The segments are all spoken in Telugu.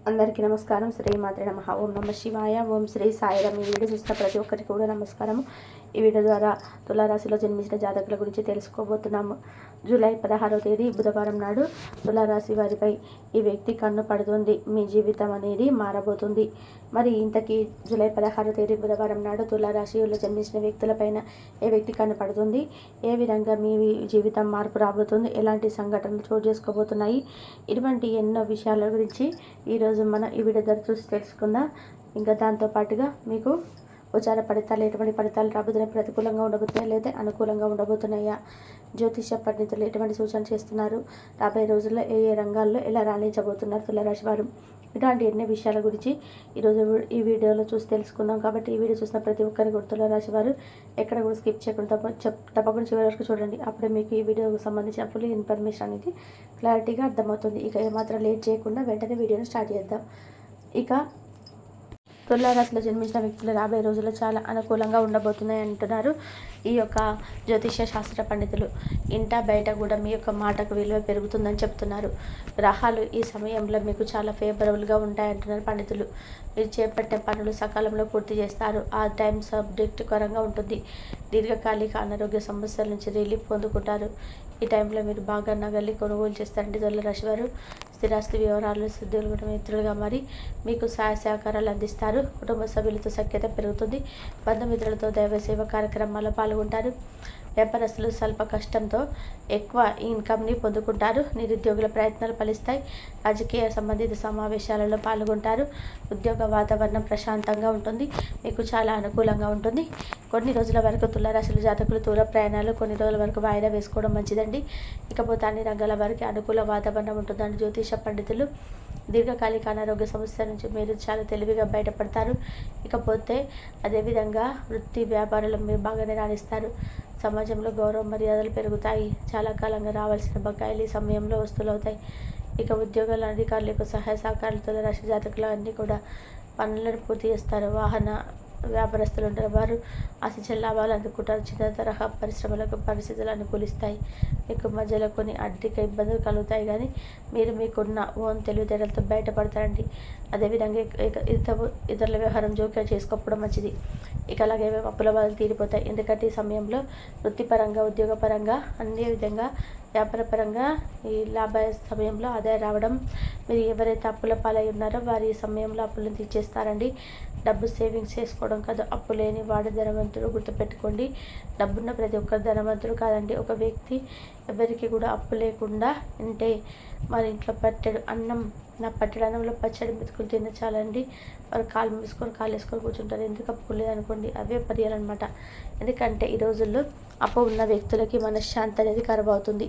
అందరికీ నమస్కారం. శ్రీమాత్రే నమః. ఓం నమ శివాయ. ఓం శ్రీ సాయిరామ్. ఈ వీడియో చూస్తున్న ప్రతి ఒక్కరికి కూడా నమస్కారం. ఈ వీడియో ద్వారా తులారాశిలో జన్మించిన జాతకుల గురించి తెలుసుకోబోతున్నాము. జూలై 16వ తేదీ బుధవారం నాడు తులారాశి వారిపై ఈ వ్యక్తి కన్ను పడుతుంది. మీ జీవితం అనేది మారబోతుంది. మరి ఇంతకీ జూలై 16వ తేదీ బుధవారం నాడు తులారాశిలో జన్మించిన వ్యక్తులపైన ఏ వ్యక్తి కన్ను పడుతుంది, ఏ విధంగా మీ జీవితం మార్పు రాబోతుంది, ఎలాంటి సంఘటనలు చోటు చేసుకోబోతున్నాయి, ఇటువంటి ఎన్నో విషయాల గురించి ఈరోజు మనం ఈ వీడియో ద్వారా చూసి తెలుసుకుందాం. ఇంకా దాంతోపాటుగా మీకు గోచార ఫలితాలు ఎటువంటి ఫలితాలు రాబోతున్నాయి, ప్రతికూలంగా ఉండబోతున్నాయా లేదా అనుకూలంగా ఉండబోతున్నాయా, జ్యోతిష పండితులు ఎటువంటి సూచన చేస్తున్నారు, రాబోయే రోజుల్లో ఏ ఏ రంగాల్లో ఎలా రాణించబోతున్నారు తులారాశి వారు, ఇటువంటి ఎన్నో విషయాల గురించి ఈరోజు ఈ వీడియోలో చూసి తెలుసుకుందాం. కాబట్టి ఈ వీడియో చూసిన ప్రతి ఒక్కరికి కూడా తులారాశి వారు ఎక్కడ కూడా స్కిప్ చేయకుండా తప్పకుండా చివరి వరకు చూడండి. అప్పుడే మీకు ఈ వీడియోకి సంబంధించిన ఫుల్ ఇన్ఫర్మేషన్ అనేది క్లారిటీగా అర్థమవుతుంది. ఇక ఏమాత్రం లేట్ చేయకుండా వెంటనే వీడియోని స్టార్ట్ చేద్దాం. ఇక తులారాశిలో జన్మించిన వ్యక్తులు రాబోయే రోజుల్లో చాలా అనుకూలంగా ఉండబోతున్నాయి అంటున్నారు ఈ యొక్క జ్యోతిష శాస్త్ర పండితులు. ఇంట బయట కూడా మీ యొక్క మాటకు విలువ పెరుగుతుందని చెప్తున్నారు. గ్రహాలు ఈ సమయంలో మీకు చాలా ఫేవరబుల్గా ఉంటాయంటున్నారు పండితులు. మీరు చేపట్టే పనులు సకాలంలో పూర్తి చేస్తారు. ఆ టైం సబ్జెక్ట్ కరంగా ఉంటుంది. దీర్ఘకాలిక అనారోగ్య సమస్యల నుంచి రిలీఫ్ పొందుకుంటారు. ఈ టైంలో మీరు బాగా నగలి కొనుగోలు చేస్తారండి తులారాశి వారు. స్థిరాస్తి వ్యవహారాలు సిద్ధులు కూడా మిత్రులుగా మారి మీకు సహాయ సహకారాలు అందిస్తారు. కుటుంబ సభ్యులతో సఖ్యత పెరుగుతుంది. బంధుమిత్రులతో దైవ సేవ కార్యక్రమాల్లో పాల్గొంటారు. వ్యాపారస్తులు స్వల్ప కష్టంతో ఎక్కువ ఇన్కమ్ని పొందుకుంటారు. నిరుద్యోగుల ప్రయత్నాలు ఫలిస్తాయి. రాజకీయ సంబంధిత సమావేశాలలో పాల్గొంటారు. ఉద్యోగ వాతావరణం ప్రశాంతంగా ఉంటుంది. మీకు చాలా అనుకూలంగా ఉంటుంది. కొన్ని రోజుల వరకు తులారాశుల జాతకులు దూర ప్రయాణాలు కొన్ని రోజుల వరకు వాయిదా వేసుకోవడం మంచిదండి. ఇకపోతే అన్ని రంగాల వారికి అనుకూల వాతావరణం ఉంటుందని జ్యోతిష పండితులు. దీర్ఘకాలిక అనారోగ్య సమస్య నుంచి మీరు చాలా తెలివిగా బయటపడతారు. ఇకపోతే అదేవిధంగా వృత్తి వ్యాపారాలు మీరు బాగానే రాణిస్తారు. సమాజంలో గౌరవ మర్యాదలు పెరుగుతాయి. చాలా కాలంగా రావాల్సిన బకాయిలు ఈ సమయంలో వసూలవుతాయి. ఇక ఉద్యోగాల అధికారులకు సహాయ సహకారాలతో రాశి జాతకులు అన్నీ కూడా పనులను పూర్తి చేస్తారు. వాహన వ్యాపారస్తులు ఉంటారు, వారు ఆశించిన లాభాలు అందుకుంటారు. చిన్న తరహా పరిశ్రమలకు పరిస్థితులు అనుకూలిస్తాయి. మీకు మధ్యలో కొన్ని ఆర్థిక ఇబ్బందులు కలుగుతాయి, కానీ మీరు మీకున్న ఓన్ తెలివితేటలతో బయటపడతారండి. అదేవిధంగా ఇతరుల వ్యవహారం జోక్యం చేసుకోవడం మంచిది. ఇక అలాగే అప్పుల బాధలు తీరిపోతాయి. ఎందుకంటే ఈ సమయంలో వృత్తిపరంగా ఉద్యోగపరంగా అన్ని విధంగా వ్యాపారపరంగా ఈ లాభ సమయంలో ఆదాయం రావడం. మీరు ఎవరైతే అప్పుల పాలై ఉన్నారో వారి ఈ సమయంలో అప్పులను తీర్చేస్తారండి. డబ్బు సేవింగ్స్ చేసుకోవడం కాదు, అప్పు లేని వాడు ధనవంతుడు. గుర్తుపెట్టుకోండి, డబ్బున్న ప్రతి ఒక్కరు ధనవంతుడు కాదండి. ఒక వ్యక్తి ఎవరికి కూడా అప్పు లేకుండా ఉంటే మరి ఇంట్లో పట్టెడు అన్నం, నా పట్టెడు అన్నంలో పచ్చడి మెతుకులు తిన్న చాలండి. వారు కాలు మూసుకొని కాలు వేసుకొని కూర్చుంటారు. ఎందుకు అప్పు లేదనుకోండి, అవే పర్యాలన్నమాట. ఎందుకంటే ఈ రోజుల్లో అప్పు ఉన్న వ్యక్తులకి మనశ్శాంతి అనేది ఖరాబ్ అవుతుంది.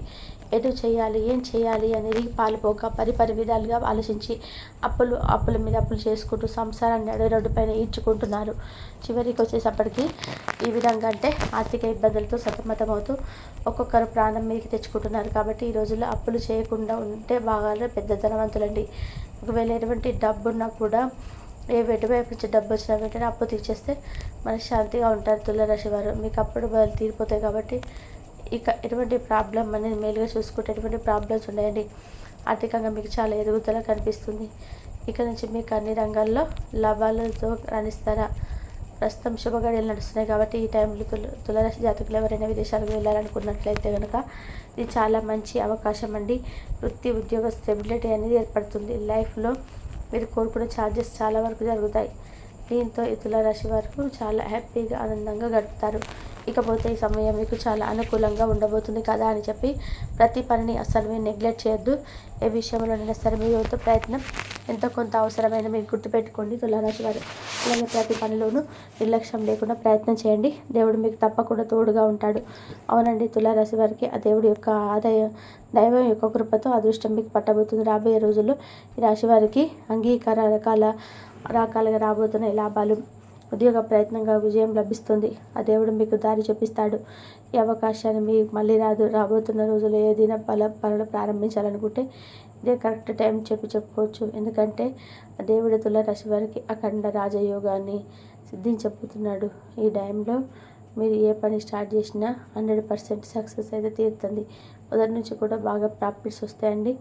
ఎటు చేయాలి, ఏం చేయాలి అనేది పాలుపోక పరిపరి విధాలుగా ఆలోచించి అప్పుల మీద అప్పులు చేసుకుంటూ సంసారాన్ని అడగరోడ్డు పైన ఈడ్చుకుంటున్నారు. చివరికి వచ్చేసప్పటికి ఈ విధంగా అంటే ఆర్థిక ఇబ్బందులతో సతమతమవుతూ ఒక్కొక్కరు ప్రాణం మీదకి తెచ్చుకుంటున్నారు. కాబట్టి ఈ రోజుల్లో అప్పులు చేయకుండా ఉంటే బాగా పెద్ద ధనవంతులండి. ఒకవేళ ఎటువంటి డబ్బున్నా కూడా ఎటువైపు నుంచి డబ్బు వచ్చిన వెంటనే అప్పు తీర్చేస్తే మనశ్శాంతిగా ఉంటారు తులారాశి వారు. మీకు అప్పుడు బదులు తీరిపోతాయి. కాబట్టి ఇక ఎటువంటి ప్రాబ్లం అనేది మేలుగా చూసుకుంటే ఎటువంటి ప్రాబ్లమ్స్ ఉన్నాయండి. ఆర్థికంగా మీకు చాలా ఎదుగుదల కనిపిస్తుంది. ఇక నుంచి మీకు అన్ని రంగాల్లో లాభాలతో రాణిస్తారా. ప్రస్తుతం శుభగడియలు నడుస్తున్నాయి. కాబట్టి ఈ టైంలో తులారాశి జాతకులు ఎవరైనా విదేశాలకు వెళ్ళాలనుకున్నట్లయితే కనుక ఇది చాలా మంచి అవకాశం అండి. వృత్తి ఉద్యోగ స్టెబిలిటీ అనేది ఏర్పడుతుంది. లైఫ్లో మీరు కోరుకునే ఛార్జెస్ చాలా వరకు జరుగుతాయి. దీంతో ఈ తులారాశి వరకు చాలా హ్యాపీగా ఆనందంగా గడుపుతారు. ఇకపోతే ఈ సమయం మీకు చాలా అనుకూలంగా ఉండబోతుంది కదా అని చెప్పి ప్రతి పనిని అస్సలు మీరు నెగ్లెక్ట్ చేయొద్దు. ఏ విషయంలోనైనా సరే మీ యొక్క ప్రయత్నం ఎంతో కొంత అవసరమైన మీరు గుర్తుపెట్టుకోండి తులారాశి వారు. అలాగే ప్రతి పనిలోనూ నిర్లక్ష్యం లేకుండా ప్రయత్నం చేయండి. దేవుడు మీకు తప్పకుండా తోడుగా ఉంటాడు. అవునండి, తులారాశి వారికి ఆ దేవుడి యొక్క దైవం యొక్క కృపతో అదృష్టం మీకు పట్టబోతుంది. రాబోయే రోజుల్లో ఈ రాశి వారికి అంగీకార రకాలుగా రాబోతున్న లాభాలు, ఉద్యోగ ప్రయత్నంగా విజయం లభిస్తుంది. ఆ దేవుడు మీకు దారి చూపిస్తాడు. ఈ అవకాశాన్ని మీకు మళ్ళీ రాబోతున్న రోజుల్లో ఏదైనా పనులు ప్రారంభించాలనుకుంటే ఇదే కరెక్ట్ టైం చెప్పుకోవచ్చు. ఎందుకంటే ఆ దేవుడు తులారాశి వారికి అఖండ రాజయోగాన్ని సిద్ధించబోతున్నాడు. ఈ టైంలో మీరు ఏ పని స్టార్ట్ చేసినా 100% సక్సెస్ అయితే తీరుతుంది. మొదటి నుంచి కూడా బాగా ప్రాఫిట్స్ వస్తాయండి.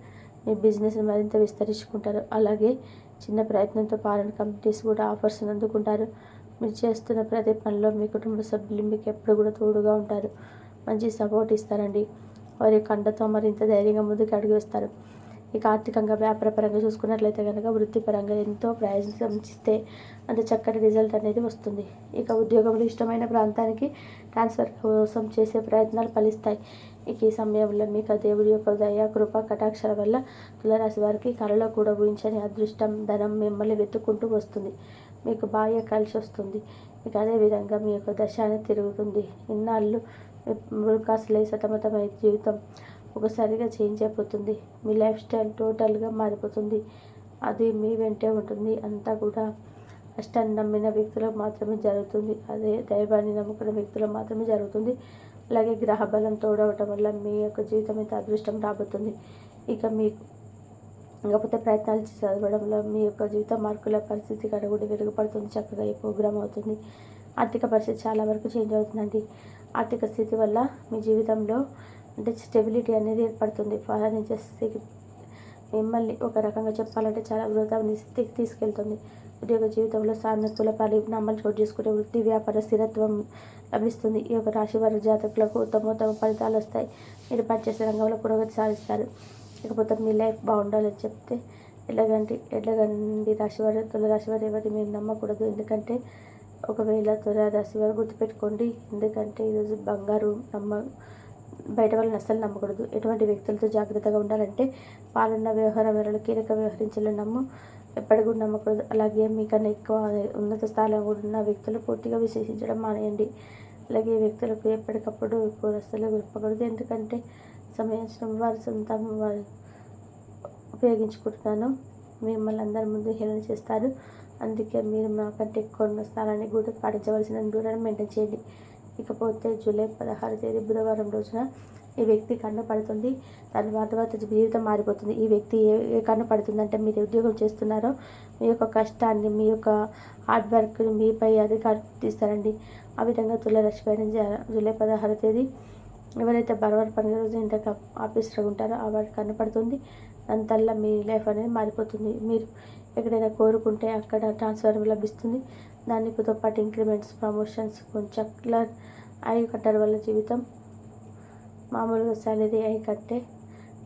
మీ బిజినెస్ని మరింత విస్తరించుకుంటారు. అలాగే చిన్న ప్రయత్నంతో ఫారెన్ కంపెనీస్ కూడా ఆఫర్స్ని అందుకుంటారు. మీరు చేస్తున్న ప్రతి పనిలో మీ కుటుంబ సభ్యులు మీకు ఎప్పుడు కూడా తోడుగా ఉంటారు. మంచి సపోర్ట్ ఇస్తారండి. వారి కండతో మరింత ధైర్యంగా ముందుకు అడుగు వేస్తారు. ఇక ఆర్థికంగా వ్యాపారపరంగా చూసుకున్నట్లయితే కనుక వృత్తిపరంగా ఎంతో ప్రయత్నిస్తే అంత చక్కటి రిజల్ట్ అనేది వస్తుంది. ఇక ఉద్యోగంలో ఇష్టమైన ప్రాంతానికి ట్రాన్స్ఫర్ కోసం చేసే ప్రయత్నాలు ఫలిస్తాయి. ఇక ఈ సమయంలో మీకు దేవుడి యొక్క దయ కృప కటాక్షాల వల్ల తులారాశి వారికి కళలో కూడా ఊహించని అదృష్టం ధనం మిమ్మల్ని వెతుక్కుంటూ వస్తుంది. మీకు బాగా కలిసి వస్తుంది. ఇక అదేవిధంగా మీ యొక్క దశ అనేది తిరుగుతుంది. ఇన్నాళ్ళు మురుకాసులై సతమతమై జీవితం ఒకసారిగా చేంజ్ అయిపోతుంది. మీ లైఫ్ స్టైల్ టోటల్గా మారిపోతుంది. అది మీ వెంటే ఉంటుంది. అంతా కూడా కష్టాన్ని నమ్మిన వ్యక్తులకు మాత్రమే జరుగుతుంది. అదే దైవాన్ని నమ్ముకున్న వ్యక్తులకు మాత్రమే జరుగుతుంది. అలాగే గ్రహ బలం తోడవటం వల్ల మీ యొక్క జీవితం అయితే అదృష్టం రాబోతుంది. ఇక మీకు కాకపోతే ప్రయత్నాలు చదవడంలో మీ యొక్క జీవిత మార్కుల పరిస్థితి కూడా మెరుగుపడుతుంది. చక్కగా ఈ ప్రోగ్రామ్ అవుతుంది. ఆర్థిక పరిస్థితి చాలా వరకు చేంజ్ అవుతుందండి. ఆర్థిక స్థితి వల్ల మీ జీవితంలో అంటే స్టెబిలిటీ అనేది ఏర్పడుతుంది. ఫైనాన్షియల్ స్థితి మిమ్మల్ని ఒక రకంగా చెప్పాలంటే చాలా వృధాన్ని స్థితికి తీసుకెళ్తుంది. ఉద్యోగ జీవితంలో సానుకూల పరిణామాలు చోటు చేసుకునే వృత్తి వ్యాపార స్థిరత్వం లభిస్తుంది. ఈ యొక్క రాశి వారి జాతకులకు ఉత్తమోత్తమ ఫలితాలు వస్తాయి. మీరు పనిచేసే రంగంలో పురోగతి సాధిస్తారు. ఇకపోతే మీ లైఫ్ బాగుండాలని చెప్తే ఎడ్లగండి రాశివారు తులారాశి వారు ఎవరిని మీరు నమ్మకూడదు. ఎందుకంటే ఒకవేళ తులారాశి వారు గుర్తుపెట్టుకోండి. ఎందుకంటే ఈరోజు బంగారు బయట వాళ్ళని అస్సలు నమ్మకూడదు. ఎటువంటి వ్యక్తులతో జాగ్రత్తగా ఉండాలంటే పాలన వ్యవహారాలు కీలక వ్యవహరించాలని ఎప్పటికీ కూడా నమ్మకూడదు. అలాగే మీకన్నా ఎక్కువ ఉన్నత స్థాయిలో ఉన్న వ్యక్తులు పూర్తిగా విశ్లేషించడం మానేయండి. అలాగే వ్యక్తులకు ఎప్పటికప్పుడు అస్సలు చెప్పకూడదు. ఎందుకంటే సమయం వారి సొంతం వారు ఉపయోగించుకుంటున్నాను. మిమ్మల్ని అందరి ముందు హేళన చేస్తారు. అందుకే మీరు నాకంటే ఎక్కువ ఉన్న స్థానాన్ని కూడా పాటించవలసిన దూరాన్ని మెయింటైన్ చేయండి. ఇకపోతే జూలై 16 తేదీ బుధవారం రోజున ఈ వ్యక్తి కన్ను పడుతుంది. దాని తర్వాత జీవితం మారిపోతుంది. ఈ వ్యక్తి ఏ కన్ను పడుతుందంటే మీరు ఉద్యోగం చేస్తున్నారో మీ యొక్క కష్టాన్ని మీ యొక్క హార్డ్ వర్క్ని మీపై అధికారం తీస్తారండి. ఆ విధంగా తులారాశి పైన జూలై 16 తేదీ ఎవరైతే బరోబర్ పండుగ రోజు ఇంతగా ఆఫీస్లో ఉంటారో ఆ వారికి కనపడుతుంది. దానివల్ల మీ లైఫ్ అనేది మారిపోతుంది. మీరు ఎక్కడైనా కోరుకుంటే అక్కడ ట్రాన్స్ఫర్ లభిస్తుంది. దానితో పాటు ఇంక్రిమెంట్స్ ప్రమోషన్స్ కొంచెం ఐ కట్టడం వల్ల జీవితం మామూలుగా సాలరీ ఐ కట్టే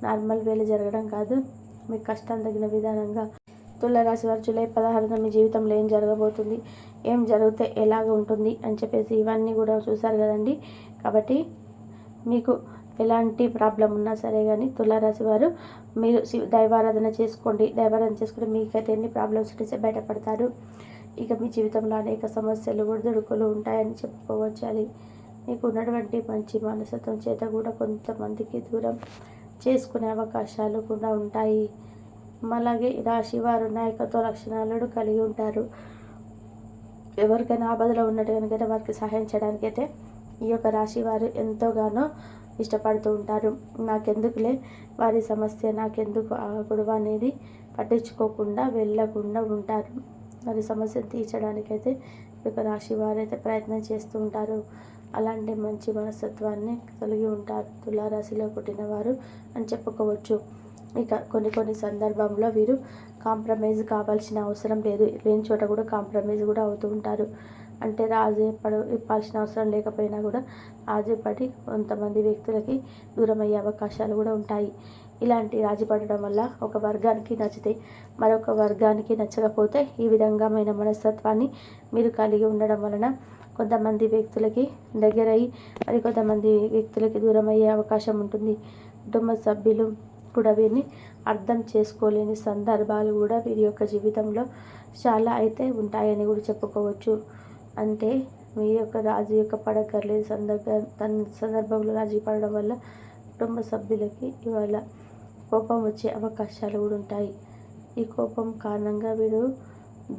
నార్మల్ వేలు జరగడం కాదు. మీ కష్టం తగిన విధానంగా తులారాశి వారు జూలై 16న మీ జీవితంలో ఏం జరగబోతుంది, ఏం జరిగితే ఎలాగ ఉంటుంది అని చెప్పేసి ఇవన్నీ కూడా చూసారు కదండి. కాబట్టి మీకు ఎలాంటి ప్రాబ్లం ఉన్నా సరే కానీ తులారాశి వారు మీరు దైవారాధన చేసుకోండి. దైవారాధన చేసుకుంటే మీకైతే ఎన్ని ప్రాబ్లమ్స్ ఉంటే బయటపడతారు. ఇక మీ జీవితంలో అనేక సమస్యలు ఒడిదుడుకులు ఉంటాయని చెప్పుకోవచ్చాలి. మీకు ఉన్నటువంటి మంచి మనస్తత్వం చేత కూడా కొంతమందికి దూరం చేసుకునే అవకాశాలు కూడా ఉంటాయి. అలాగే రాశి వారు నాయకత్వ లక్షణాలను కలిగి ఉంటారు. ఎవరికైనా ఆపదలో ఉన్నట్టు కనుక వారికి సహాయం చేయడానికైతే ఈ యొక్క రాశి వారు ఎంతోగానో ఇష్టపడుతూ ఉంటారు. నాకెందుకులే వారి సమస్య, నాకెందుకు ఆ గొడవ అనేది పట్టించుకోకుండా వెళ్ళకుండా ఉంటారు. వారి సమస్యను తీర్చడానికైతే ఈ యొక్క రాశి వారైతే ప్రయత్నం చేస్తూ ఉంటారు. అలాంటి మంచి మనస్తత్వాన్ని కలిగి ఉంటారు తులారాశిలో పుట్టిన వారు అని చెప్పుకోవచ్చు. ఇక కొన్ని సందర్భంలో వీరు కాంప్రమైజ్ కావాల్సిన అవసరం లేదు. లేని చోట కూడా కాంప్రమైజ్ కూడా అవుతూ ఉంటారు. అంటే రాజీ ఇప్పాల్సిన అవసరం లేకపోయినా కూడా రాజీ పడి కొంతమంది వ్యక్తులకి దూరం అయ్యే అవకాశాలు కూడా ఉంటాయి. ఇలాంటి రాజీ పడడం వల్ల ఒక వర్గానికి నచ్చితే మరొక వర్గానికి నచ్చకపోతే ఈ విధంగామైన మనస్తత్వాన్ని మీరు కలిగి ఉండడం వలన కొంతమంది వ్యక్తులకి దగ్గరయ్యి మరి కొంతమంది వ్యక్తులకి దూరం అయ్యే అవకాశం ఉంటుంది. కుటుంబ సభ్యులు కూడా వీరిని అర్థం చేసుకోలేని సందర్భాలు కూడా వీరి యొక్క జీవితంలో చాలా అయితే ఉంటాయని కూడా చెప్పుకోవచ్చు. అంటే మీ యొక్క రాజీ యొక్క పడక్కర్లేదు సందర్భంలో రాజీ పడడం వల్ల కుటుంబ సభ్యులకి ఇవాళ కోపం వచ్చే అవకాశాలు కూడా ఉంటాయి. ఈ కోపం కారణంగా వీరు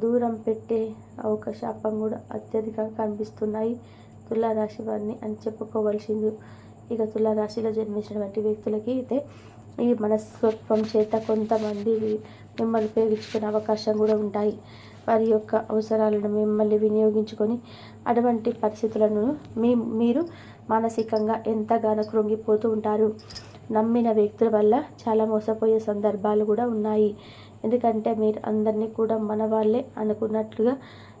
దూరం పెట్టే అవకాశం కూడా అత్యధికంగా కనిపిస్తున్నాయి తులారాశి వారిని అని చెప్పుకోవాల్సింది. ఇక తులారాశిలో జన్మించినటువంటి వ్యక్తులకి అయితే ఈ మనస్తత్వం చేత కొంతమంది మిమ్మల్ని ఉపయోగించుకునే అవకాశం కూడా ఉంటాయి. వారి యొక్క అవసరాలను మిమ్మల్ని వినియోగించుకొని అటువంటి పరిస్థితులను మీరు మానసికంగా ఎంతగానో కృంగిపోతూ ఉంటారు. నమ్మిన వ్యక్తుల వల్ల చాలా మోసపోయే సందర్భాలు కూడా ఉన్నాయి. ఎందుకంటే మీరు అందరినీ కూడా మన వాళ్ళే అనుకున్నట్లుగా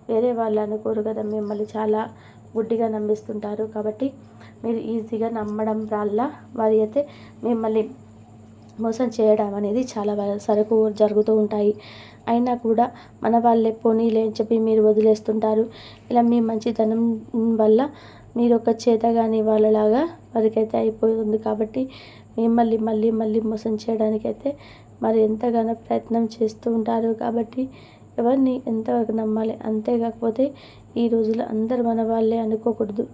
వేరే వాళ్ళు అనుకోరు కదా, మిమ్మల్ని చాలా గుడ్డిగా నమ్మిస్తుంటారు. కాబట్టి మీరు ఈజీగా నమ్మడం వల్ల వారి అయితే మిమ్మల్ని మోసం చేయడం అనేది చాలా సరకు జరుగుతూ ఉంటాయి. అయినా కూడా మన వాళ్ళే పోనీలే అని చెప్పి మీరు వదిలేస్తుంటారు. ఇలా మీ మంచితనం వల్ల మీరు ఒక చేతగాని వాళ్ళలాగా వారికైతే అయిపోతుంది. కాబట్టి మిమ్మల్ని మళ్ళీ మళ్ళీ మోసం చేయడానికైతే మరి ఎంతగానో ప్రయత్నం చేస్తూ ఉంటారు. కాబట్టి ఎవరిని ఎంతవరకు నమ్మాలి, అంతేకాకపోతే ఈ రోజుల్లో అందరు మన వాళ్ళే అనుకోకూడదు.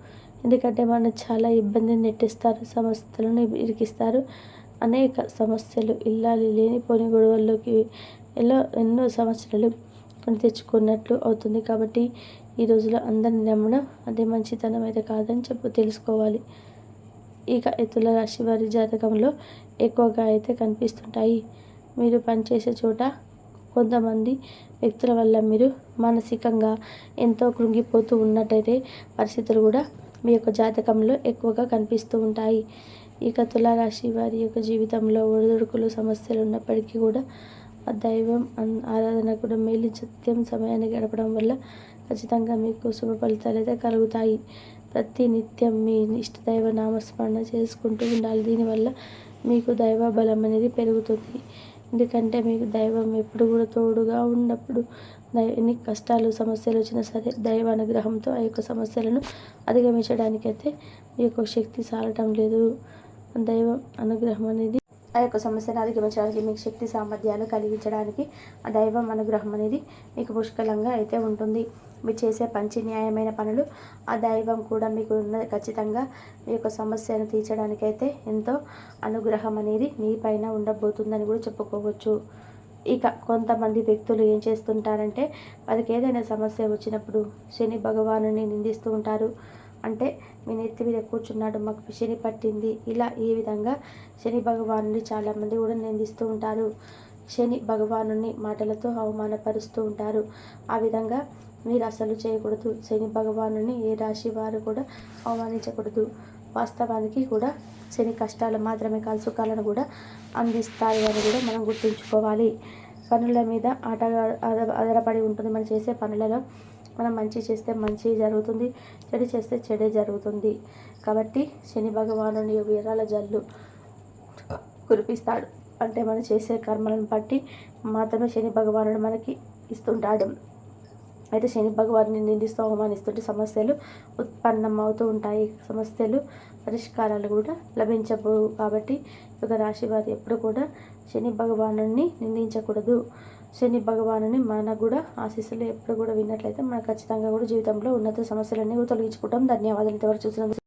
ఎందుకంటే మనం చాలా ఇబ్బందిని నెట్టిస్తారు, సమస్యలను ఇరికిస్తారు. అనేక సమస్యలు ఇల్లాలి లేనిపోని గొడవల్లోకి ఎన్నో సమస్యలు కొని తెచ్చుకున్నట్లు అవుతుంది. కాబట్టి ఈ రోజులో అందరిని నమ్మడం అదే మంచితనం అయితే కాదని తెలుసుకోవాలి. ఇక తుల రాశి వారి జాతకంలో ఎక్కువగా అయితే కనిపిస్తుంటాయి. మీరు పనిచేసే చోట కొంతమంది వ్యక్తుల వల్ల మీరు మానసికంగా ఎంతో కృంగిపోతూ ఉన్నట్టయితే పరిస్థితులు కూడా మీ యొక్క జాతకంలో ఎక్కువగా కనిపిస్తూ ఉంటాయి. ఇక తులారాశి వారి యొక్క జీవితంలో ఒడిదుడుకులు సమస్యలు ఉన్నప్పటికీ కూడా ఆ దైవం ఆరాధన కూడా మేలు సత్యం సమయాన్ని గడపడం వల్ల ఖచ్చితంగా మీకు శుభ ఫలితాలు అయితే కలుగుతాయి. ప్రతి నిత్యం మీ ఇష్టదైవ నామస్మరణ చేసుకుంటూ ఉండాలి. దీనివల్ల మీకు దైవ బలం అనేది పెరుగుతుంది. ఎందుకంటే మీకు దైవం ఎప్పుడు కూడా తోడుగా ఉన్నప్పుడు ఎన్ని కష్టాలు సమస్యలు వచ్చినా సరే దైవ అనుగ్రహంతో ఆ యొక్క సమస్యలను అధిగమించడానికైతే మీ యొక్క శక్తి సాలటం లేదు. దైవం అనుగ్రహం అనేది ఆ యొక్క సమస్యను అధిగమించడానికి మీకు శక్తి సామర్థ్యాలు కలిగించడానికి ఆ దైవం అనుగ్రహం అనేది మీకు పుష్కలంగా అయితే ఉంటుంది. మీరు చేసే న్యాయమైన పనులు ఆ దైవం కూడా మీకు ఖచ్చితంగా మీ యొక్క సమస్యను తీర్చడానికైతే ఎంతో అనుగ్రహం అనేది మీ పైన ఉండబోతుందని కూడా చెప్పుకోవచ్చు. ఇక కొంతమంది వ్యక్తులు ఏం చేస్తుంటారంటే వారికి ఏదైనా సమస్య వచ్చినప్పుడు శని భగవానుని నిందిస్తూ ఉంటారు. అంటే మీ నెత్తి మీద కూర్చున్నాడు, మాకు శని పట్టింది, ఇలా ఈ విధంగా శని భగవానుని చాలామంది కూడా నిందిస్తూ ఉంటారు. శని భగవానుని మాటలతో అవమానపరుస్తూ ఉంటారు. ఆ విధంగా మీరు అసలు చేయకూడదు. శని భగవానుని ఏ రాశి వారు కూడా అవమానించకూడదు. వాస్తవానికి కూడా శని కష్టాలు మాత్రమే కాదు సుఖాలను కూడా అందిస్తాయి అని కూడా మనం గుర్తుంచుకోవాలి. పనుల మీద ఆధారపడి ఉంటుంది. మనం చేసే పనులలో మనం మంచి చేస్తే మంచి జరుగుతుంది, చెడు చేస్తే చెడే జరుగుతుంది. కాబట్టి శని భగవానుని వీరాల జల్లు కురిపిస్తాడు. అంటే మనం చేసే కర్మలను బట్టి మాత్రమే శని భగవానుడు మనకి ఇస్తుంటాడు. అయితే శని భగవాన్ని నిందిస్తూ అవమానిస్తుంటే సమస్యలు ఉత్పన్నమవుతూ ఉంటాయి. సమస్యలు పరిష్కారాలు కూడా లభించబోవు. కాబట్టి ఒక రాశి వారు ఎప్పుడు కూడా శని భగవానుని నిందించకూడదు. శని భగవానుని మనకు కూడా ఆశీస్సులు ఎప్పుడు కూడా విన్నట్లయితే మనకు ఖచ్చితంగా కూడా జీవితంలో ఉన్నత సమస్యలన్నీ తొలగించుకుంటాం. ధన్యవాదాలు ఇంతవరకు చూసినందుకు.